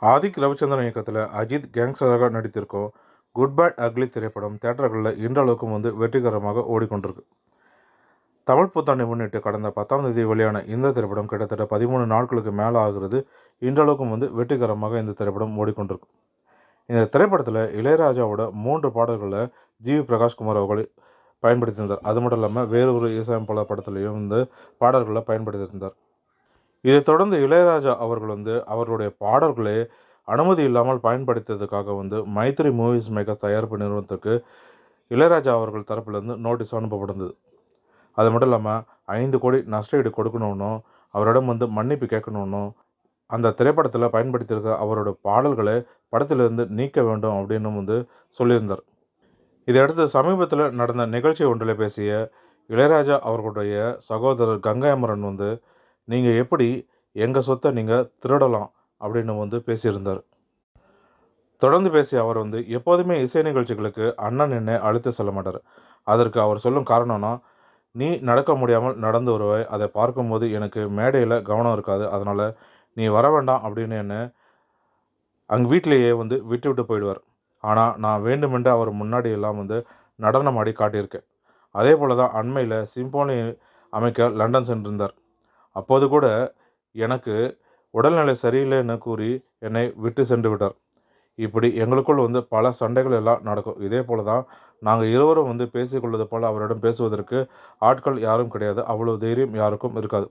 ஆதிக் ரவிச்சந்திரன் இயக்கத்தில் Ajith கேங்ஸ்டராக நடித்திருக்கும் good bad ugly திரைப்படம் தியேட்டர்களில் இன்றளவுக்கும் வெற்றிகரமாக ஓடிக்கொண்டிருக்கு. தமிழ் புத்தாண்டை முன்னிட்டு கடந்த 10ஆம் தேதி வெளியான இந்த திரைப்படம் கிட்டத்தட்ட 13 நாட்களுக்கு மேலே ஆகிறது. இன்றளவுக்கும் வெற்றிகரமாக இந்த திரைப்படம் ஓடிக்கொண்டிருக்கு. இந்த திரைப்படத்தில் இளையராஜாவோட 3 பாடல்களை ஜி.வி. பிரகாஷ்குமார் அவர்கள் பயன்படுத்தியிருந்தார். அது மட்டும் இல்லாமல் வேறொரு இசையமைப்பாளர் படத்துலையும் பாடல்களை பயன்படுத்தியிருந்தார். இதைத் தொடர்ந்து இளையராஜா அவர்கள் அவர்களுடைய பாடல்களை அனுமதி இல்லாமல் பயன்படுத்தியதுக்காக மைத்ரி மூவிஸ் மேக்கர்ஸ் தயாரிப்பு நிறுவனத்துக்கு இளையராஜா அவர்கள் தரப்பிலிருந்து நோட்டீஸ் அனுப்பப்பட்டிருந்தது. அது மட்டும் இல்லாமல் 5 கோடி நஷ்டஈடு கொடுக்கணும்னும் அவரிடம் மன்னிப்பு கேட்கணும்னும் அந்த திரைப்படத்தில் பயன்படுத்தியிருக்க அவரோட பாடல்களை படத்திலிருந்து நீக்க வேண்டும் அப்படின்னு சொல்லியிருந்தார். இதையடுத்து சமீபத்தில் நடந்த நிகழ்ச்சி ஒன்றில் பேசிய இளையராஜா அவர்களுடைய சகோதரர் கங்கை அமரன் நீங்கள் எப்படி எங்கள் சொத்தை நீங்கள் திருடலாம் அப்படின்னு பேசியிருந்தார். தொடர்ந்து பேசிய அவர் எப்போதுமே இசை நிகழ்ச்சிகளுக்கு அண்ணன் என்னை அழைத்து செல்ல மாட்டார். அதற்கு அவர் சொல்லும் காரணம்னா, நீ நடக்க முடியாமல் நடந்து வருவாய், அதை பார்க்கும்போது எனக்கு மேடையில் கவனம் இருக்காது, அதனால் நீ வர வேண்டாம் அப்படின்னு என்னை அங்கே வீட்டிலேயே விட்டு போயிடுவார். ஆனால் நான் வேண்டுமென்று அவர் முன்னாடி எல்லாம் நடனம் ஆடி காட்டியிருக்கேன். அதே போல் தான் அண்மையில் சிம்போனி அமைக்க லண்டன் சென்றிருந்தார். அப்போது கூட எனக்கு உடல்நிலை சரியில்லைன்னு கூறி என்னை விட்டு சென்று விட்டார். இப்படி எங்களுக்குள் பல சண்டைகள் எல்லாம் நடக்கும். இதே போல் தான் நாங்கள் இருவரும் பேசிக்கொள்வது போல் அவரிடம் பேசுவதற்கு ஆட்கள் யாரும் கிடையாது. அவ்வளோ தைரியம் யாருக்கும் இருக்காது.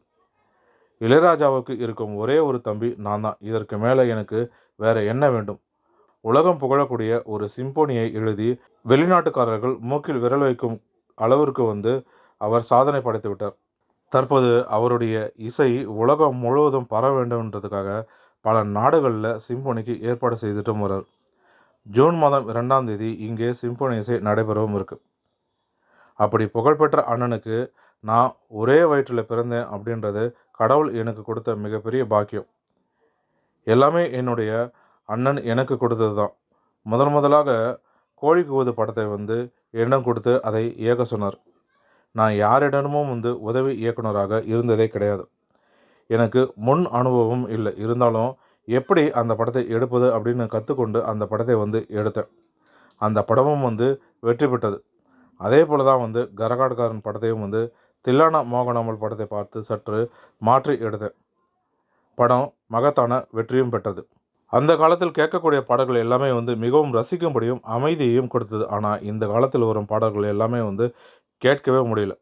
இளையராஜாவுக்கு இருக்கும் ஒரே ஒரு தம்பி நான் தான். இதற்கு மேலே எனக்கு வேறு என்ன வேண்டும்? உலகம் புகழக்கூடிய ஒரு சிம்போனியை எழுதி வெளிநாட்டுக்காரர்கள் மூக்கில் விரல் வைக்கும் அளவிற்கு அவர் சாதனை படைத்து விட்டார். தற்போது அவருடைய இசை உலகம் முழுவதும் பரவ வேண்டும்ன்றதுக்காக பல நாடுகளில் சிம்போனிக்கு ஏற்பாடு செய்துட்டும் வர்றார். ஜூன் மாதம் 2ஆம் தேதி இங்கே சிம்போனி இசை நடைபெறவும் இருக்குது. அப்படி புகழ்பெற்ற அண்ணனுக்கு நான் ஒரே வயிற்றில் பிறந்தேன் அப்படின்றது கடவுள் எனக்கு கொடுத்த மிகப்பெரிய பாக்கியம். எல்லாமே என்னுடைய அண்ணன் எனக்கு கொடுத்தது தான். முதலாக கோழி கூவது படத்தை என்னிடம் கொடுத்து அதை இயக்க சொன்னார். நான் யாரிடமும் உதவி இயக்குனராக இருந்ததே கிடையாது. எனக்கு முன் அனுபவம் இல்லை. இருந்தாலும் எப்படி அந்த படத்தை எடுப்பது அப்படின்னு கற்றுக்கொண்டு அந்த படத்தை எடுத்தேன். அந்த படமும் வெற்றி பெற்றது. அதே போல் தான் கரகாட்டக்காரன் படத்தையும் தில்லானா மோகனாமல் படத்தை பார்த்து சற்று மாற்றி எடுத்தேன். படம் மகத்தான வெற்றியும் பெற்றது. அந்த காலத்தில் கேட்கக்கூடிய பாடல்கள் எல்லாமே மிகவும் ரசிக்கும்படியும் அமைதியையும் கொடுத்தது. ஆனால் இந்த காலத்தில் வரும் பாடல்கள் எல்லாமே கேட்கவே முடியல.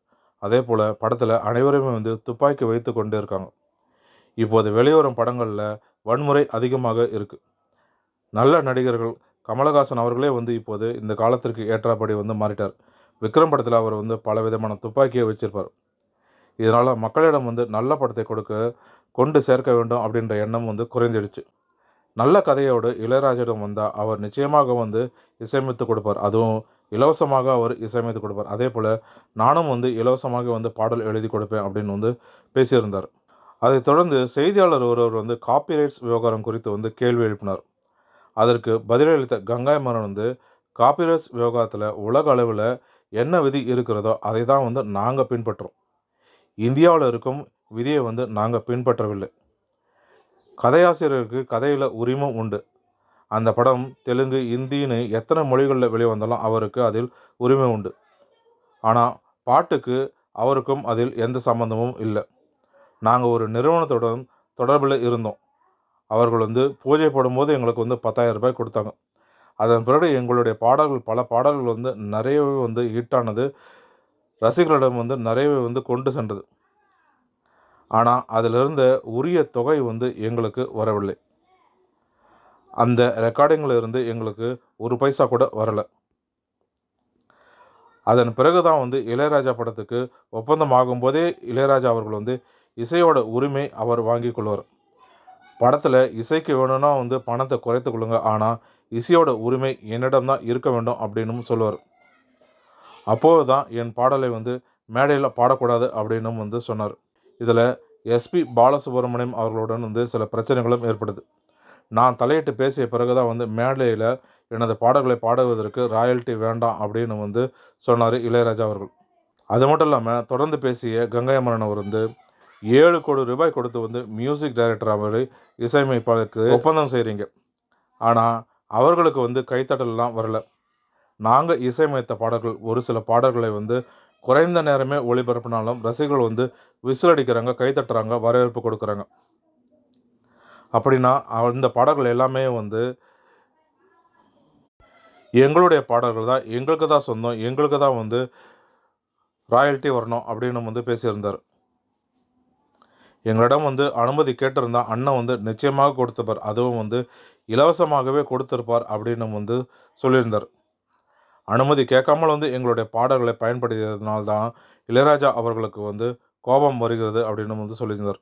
அதே போல் படத்தில் அனைவருமே துப்பாக்கி வைத்து கொண்டு இருக்காங்க. இப்போது வெளிவரும் படங்களில் வன்முறை அதிகமாக இருக்குது. நல்ல நடிகர்கள் கமலஹாசன் அவர்களே இப்போது இந்த காலத்திற்கு ஏற்றபடி மாறிட்டார். விக்ரம் படத்தில் அவர் பல விதமான துப்பாக்கியை வச்சிருப்பார். இதனால் மக்களிடம் நல்ல படத்தை கொண்டு சேர்க்க வேண்டும் அப்படின்ற எண்ணம் குறைந்துடுச்சு. நல்ல கதையோடு இளையராஜிடம் வந்தால் அவர் நிச்சயமாக இசையமைத்து கொடுப்பார். அதுவும் இலவசமாக அவர் இசையமைத்து கொடுப்பார். அதே போல் நானும் இலவசமாக பாடல் எழுதி கொடுப்பேன் அப்படின்னு பேசியிருந்தார். அதைத் தொடர்ந்து செய்தியாளர் ஒருவர் காப்பிரைட்ஸ் விவகாரம் குறித்து கேள்வி எழுப்பினார். அதற்கு பதிலளித்த கங்கை அமரன் காப்பிரைட்ஸ் விவகாரத்தில் உலக அளவில் என்ன விதி இருக்கிறதோ அதை தான் நாங்கள் பின்பற்றுறோம். இந்தியாவில் இருக்கும் விதியை நாங்கள் பின்பற்றவில்லை. கதையாசிரியருக்கு கதையில் உரிமை உண்டு. அந்த படம் தெலுங்கு, இந்தின்னு எத்தனை மொழிகளில் வெளிவந்தாலும் அவருக்கு அதில் உரிமை உண்டு. ஆனால் பாட்டுக்கு அவருக்கும் அதில் எந்த சம்பந்தமும் இல்லை. நாங்கள் ஒரு நிறுவனத்துடன் தொடர்பில் இருந்தோம். அவர்கள் பூஜை போடும்போது எங்களுக்கு 10,000 ரூபாய் கொடுத்தாங்க. அதன் பிறகு எங்களுடைய பாடல்கள் பல பாடல்கள் நிறையவே ஹிட்டானது. ரசிகர்களிடம் நிறையவே கொண்டு சென்றது. ஆனால் அதிலிருந்த உரிய தொகை எங்களுக்கு வரவில்லை. அந்த ரெக்கார்டிங்கில் இருந்து எங்களுக்கு ஒரு பைசா கூட வரலை. அதன் பிறகு தான் இளையராஜா படத்துக்கு ஒப்பந்தம் ஆகும்போதே இளையராஜா அவர்கள் இசையோட உரிமை அவர் வாங்கி கொள்வார். படத்தில் இசைக்கு வேணும்னா பணத்தை குறைத்து கொள்ளுங்க, ஆனால் இசையோட உரிமை என்னிடம் தான் இருக்க வேண்டும் அப்படின்னு சொல்லுவார். அப்போது தான் என் பாடலை மேடையில் பாடக்கூடாது அப்படின்னு சொன்னார். இதில் எஸ்பி பாலசுப்ரமணியம் அவர்களுடன் சில பிரச்சனைகளும் ஏற்படுது. நான் தலையிட்டு பேசிய பிறகு தான் மேடையில் எனது பாடல்களை பாடுவதற்கு ராயல்ட்டி வேண்டாம் அப்படின்னு சொன்னார் இளையராஜா அவர்கள். அது மட்டும் இல்லாமல் தொடர்ந்து பேசிய கங்கை அமரன் அவர் 7 கோடி ரூபாய் கொடுத்து வந்து மியூசிக் டைரக்டர் அவரை இசையமைப்பாளருக்கு ஒப்பந்தம் செய்கிறீங்க. ஆனால் அவர்களுக்கு வந்து கைத்தட்டலாம் வரல. நாங்கள் இசையமைத்த பாடல்கள் ஒரு சில பாடல்களை வந்து குறைந்த நேரமே ஒளிபரப்பினாலும் ரசிகர்கள் வந்து விசில் அடிக்கிறாங்க, கைத்தட்டுறாங்க, வரவேற்பு கொடுக்குறாங்க. அப்படின்னா அந்த பாடல்கள் எல்லாமே வந்து எங்களுடைய பாடல்கள் தான், எங்களுக்கு தான் சொந்தம், எங்களுக்கு தான் வந்து ராயல்ட்டி வரணும் அப்படின்னு வந்து பேசியிருந்தார். எங்களிடம் வந்து அனுமதி கேட்டிருந்தா அண்ணன் வந்து நிச்சயமாக கொடுத்துப்பார், அதுவும் வந்து இலவசமாகவே கொடுத்துருப்பார் அப்படின்னு வந்து சொல்லியிருந்தார். அனுமதி கேட்காமல் வந்து எங்களுடைய பாடல்களை பயன்படுத்தியதுனால்தான் இளையராஜா அவர்களுக்கு வந்து கோபம் வருகிறது அப்படின்னு வந்து சொல்லியிருந்தார்.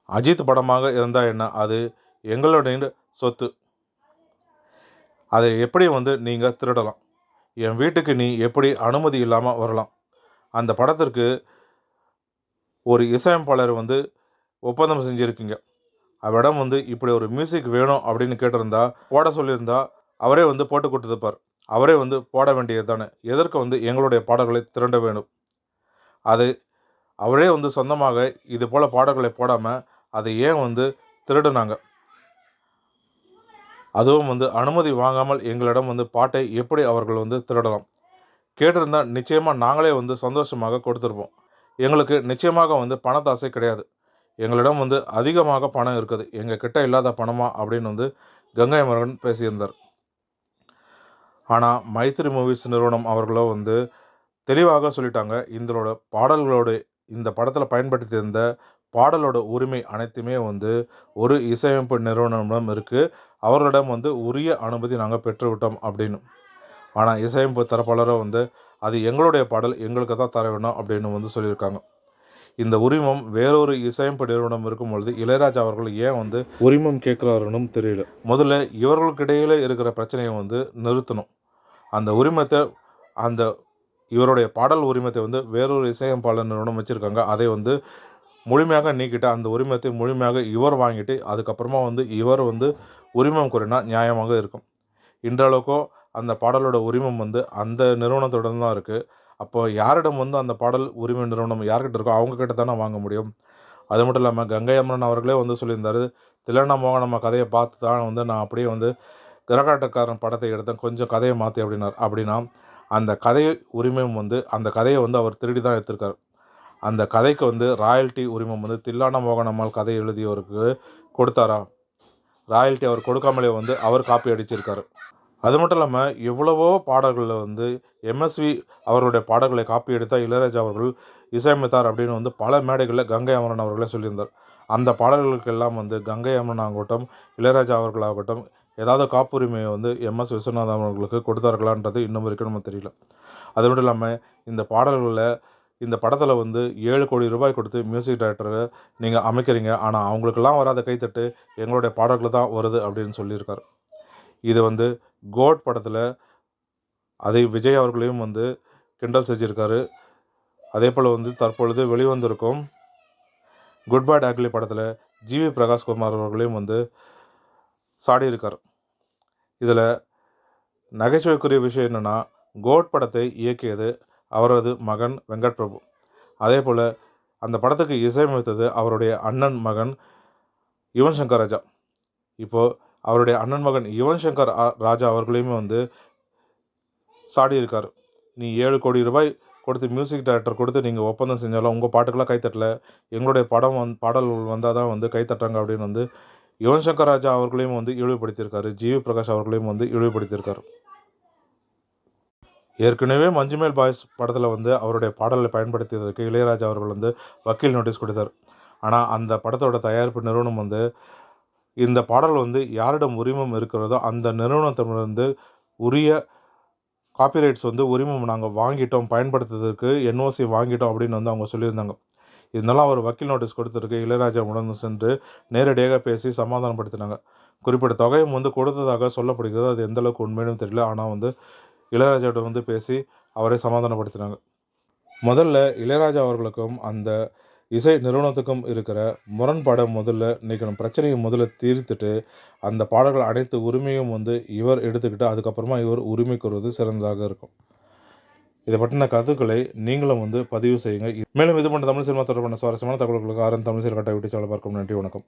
அஜித் படமாக இருந்தால் என்ன, அது எங்களுடைய சொத்து, அதை எப்படி வந்து நீங்கள் திருடலாம்? என் வீட்டுக்கு நீ எப்படி அனுமதி இல்லாமல் வரலாம்? அந்த படத்திற்கு ஒரு இசையமைப்பாளர் வந்து ஒப்பந்தம் செஞ்சுருக்கீங்க. அவரிடம் வந்து இப்படி ஒரு மியூசிக் வேணும் அப்படின்னு கேட்டிருந்தா, போட சொல்லியிருந்தா அவரே வந்து போட்டு கொடுத்துருப்பார். அவரே வந்து போட வேண்டியது தானே. எதற்கு வந்து எங்களுடைய பாடல்களை திரண்ட வேண்டும்? அது அவரே வந்து சொந்தமாக இது போல் பாடல்களை போடாமல் அதை ஏன் வந்து திருடுனாங்க? அதுவும் வந்து அனுமதி வாங்காமல் எங்களிடம் வந்து பாட்டை எப்படி அவர்கள் வந்து திருடலாம்? கேட்டிருந்தால் நிச்சயமாக நாங்களே வந்து சந்தோஷமாக கொடுத்துருப்போம். எங்களுக்கு நிச்சயமாக வந்து பணத்தாசை கிடையாது. எங்களிடம் வந்து அதிகமாக பணம் இருக்குது, எங்கள் கிட்ட இல்லாத பணமா அப்படின்னு வந்து கங்கை அமரன் பேசியிருந்தார். ஆனால் மைத்ரி மூவிஸ் நிறுவனம் அவர்களோ வந்து தெளிவாக சொல்லிட்டாங்க, இந்த படத்தில் பயன்படுத்தியிருந்த பாடலோட உரிமை அனைத்துமே வந்து ஒரு இசையமைப்பு நிறுவனமிடம் இருக்குது, அவர்களிடம் வந்து உரிய அனுமதி நாங்கள் பெற்றுவிட்டோம் அப்படின்னு. ஆனால் இசையமைப்பு தரப்பாளரோ வந்து அது எங்களுடைய பாடல், எங்களுக்கு தான் தர வேணும் அப்படின்னு வந்து சொல்லியிருக்காங்க. இந்த உரிமம் வேறொரு இசையமைப்பு நிறுவனம் இருக்கும் பொழுது இளையராஜா அவர்கள் ஏன் வந்து உரிமம் கேட்குறாருன்னு தெரியல. முதல்ல இவர்களுக்கிடையில் இருக்கிற பிரச்சனையை வந்து நிறுத்தணும். அந்த உரிமத்தை, அந்த இவருடைய பாடல் உரிமத்தை வந்து வேறொரு இசையமைப்பாளர் நிறுவனம் வச்சுருக்காங்க. அதை வந்து முழுமையாக நீக்கிட்டு அந்த உரிமத்தை முழுமையாக இவர் வாங்கிட்டு அதுக்கப்புறமா வந்து இவர் வந்து உரிமம் கோரினா நியாயமாக இருக்கும். இன்றளவுக்கோ அந்த பாடலோட உரிமம் வந்து அந்த நிறுவனத்துடன் தான் இருக்குது. அப்போ யாரிடம் வந்து அந்த பாடல் உரிமை நிறுவனம் யார்கிட்ட இருக்கோ அவங்கக்கிட்ட தானே வாங்க முடியும். அது மட்டும் இல்லாமல் கங்கை அமரன் அவர்களே வந்து சொல்லியிருந்தார், தில்லானா மோகனம்மா கதையை பார்த்து தான் வந்து நான் அப்படியே வந்து கரகாட்டக்காரன் படத்தை எடுத்தேன், கொஞ்சம் கதையை மாற்றி அப்படின்னார். அப்படின்னா அந்த கதை உரிமம் வந்து அந்த கதையை வந்து அவர் திருடி தான் எடுத்திருக்கார். அந்த கதைக்கு வந்து ராயல்ட்டி உரிமம் வந்து தில்லானா மோகனம்மாள் கதை எழுதியவருக்கு கொடுத்தாரா? ராயல்ட்டி அவர் கொடுக்காமலே வந்து அவர் காப்பி அடிச்சிருக்காரு. அது மட்டும் இல்லாமல் எவ்வளவோ பாடல்களில் வந்து எம்எஸ்வி அவருடைய பாடல்களை காப்பி எடுத்தால் இளையராஜா அவர்கள் இசையமைத்தார் அப்படின்னு வந்து பல மேடைகளில் கங்கை அமரன் அவர்களே சொல்லியிருந்தார். அந்த பாடல்களுக்கெல்லாம் வந்து கங்கை அமரன் ஆகட்டும், இளையராஜா அவர்களாகட்டும் ஏதாவது காப்புரிமையை வந்து எம்எஸ் விஸ்வநாதன் அவர்களுக்கு கொடுத்தார்களான்றது இன்னும் வரைக்கும் நம்ம தெரியல. அது மட்டும் இல்லாமல் இந்த பாடல்களில் இந்த படத்தில் வந்து 7 கோடி ரூபாய் கொடுத்து மியூசிக் டைரக்டரை நீங்கள் அமைக்கிறீங்க, ஆனால் அவங்களுக்கெல்லாம் வராத கைத்தட்டு எங்களுடைய பாடல்கள் தான் வருது அப்படின்னு சொல்லியிருக்கார். இது வந்து கோட் படத்தில் அதை விஜய் அவர்களையும் வந்து கிண்டல் செஞ்சுருக்காரு. அதே போல் வந்து தற்பொழுது வெளிவந்திருக்கும் குட் பேட் அக்லி படத்தில் ஜிவி பிரகாஷ்குமார் அவர்களையும் வந்து சாடியிருக்கார். இதில் நகைச்சுவைக்குரிய விஷயம் என்னென்னா, கோட் படத்தை இயக்கியது அவரது மகன் வெங்கட் பிரபு. அதே போல் அந்த படத்துக்கு இசையமைத்தது அவருடைய அண்ணன் மகன் யுவன் சங்கர் ராஜா. இப்போது அவருடைய அண்ணன் மகன் யுவன் சங்கர் ராஜா அவர்களையுமே வந்து சாடியிருக்கார். நீ 7 கோடி ரூபாய் கொடுத்து மியூசிக் டைரக்டர் கொடுத்து நீங்கள் ஒப்பந்தம் செஞ்சாலும் உங்கள் பாட்டுக்கெல்லாம் கைத்தட்டல, எங்களுடைய பாடல் வந்தால் தான் வந்து கைத்தட்டாங்க அப்படின்னு வந்து யுவன் சங்கர் ராஜா அவர்களையும் வந்து இழிவுபடுத்தியிருக்காரு. ஜிவி பிரகாஷ் அவர்களையும் வந்து இழிவுபடுத்தியிருக்காரு. ஏற்கனவே மஞ்சுமேல் பாய்ஸ் படத்தில் வந்து அவருடைய பாடலை பயன்படுத்தியதற்கு இளையராஜா அவர்கள் வந்து வக்கீல் நோட்டீஸ் கொடுத்தார். ஆனால் அந்த படத்தோட தயாரிப்பு நிறுவனம் வந்து இந்த பாடல் வந்து யாரிடம் உரிமம் இருக்கிறதோ அந்த நிறுவனத்திலிருந்து உரிய காப்பிரைட்ஸ் வந்து உரிமம் நாங்கள் வாங்கிட்டோம், பயன்படுத்துறதுக்கு என்ஓசி வாங்கிட்டோம் அப்படின்னு வந்து அவங்க சொல்லியிருந்தாங்க. இருந்தாலும் அவர் வக்கீல் நோட்டீஸ் கொடுத்துருக்கு. இளையராஜா உடன் சென்று நேரடியாக பேசி சமாதானப்படுத்தினாங்க. குறிப்பிட்ட தொகையும் வந்து கொடுத்ததாக சொல்லப்படுகிறது. அது எந்தளவுக்கு உண்மைன்னு தெரியல. ஆனால் வந்து இளையராஜாவோட வந்து பேசி அவரை சமாதானப்படுத்தினாங்க. முதல்ல இளையராஜா அவர்களுக்கும் அந்த இசை நிறுவனத்துக்கும் இருக்கிற முரண்பாடை முதல்ல நீக்கணும். பிரச்சனையை முதல்ல தீர்த்துட்டு அந்த பாடல்கள் அனைத்து உரிமையும் வந்து இவர் எடுத்துக்கிட்டு அதுக்கப்புறமா இவர் உரிமை கோருவது சிறந்ததாக இருக்கும். இதை பற்றின கருத்துக்களை நீங்களும் பதிவு செய்யுங்க. மேலும் இது போன்ற தமிழ் சினிமா தொடர்பான சுவாரஸ்யமான தகவல்களுக்கு ஆரன் தமிழ் சினிமா யூடியூப் சேனலை பார்க்கும். நன்றி, வணக்கம்.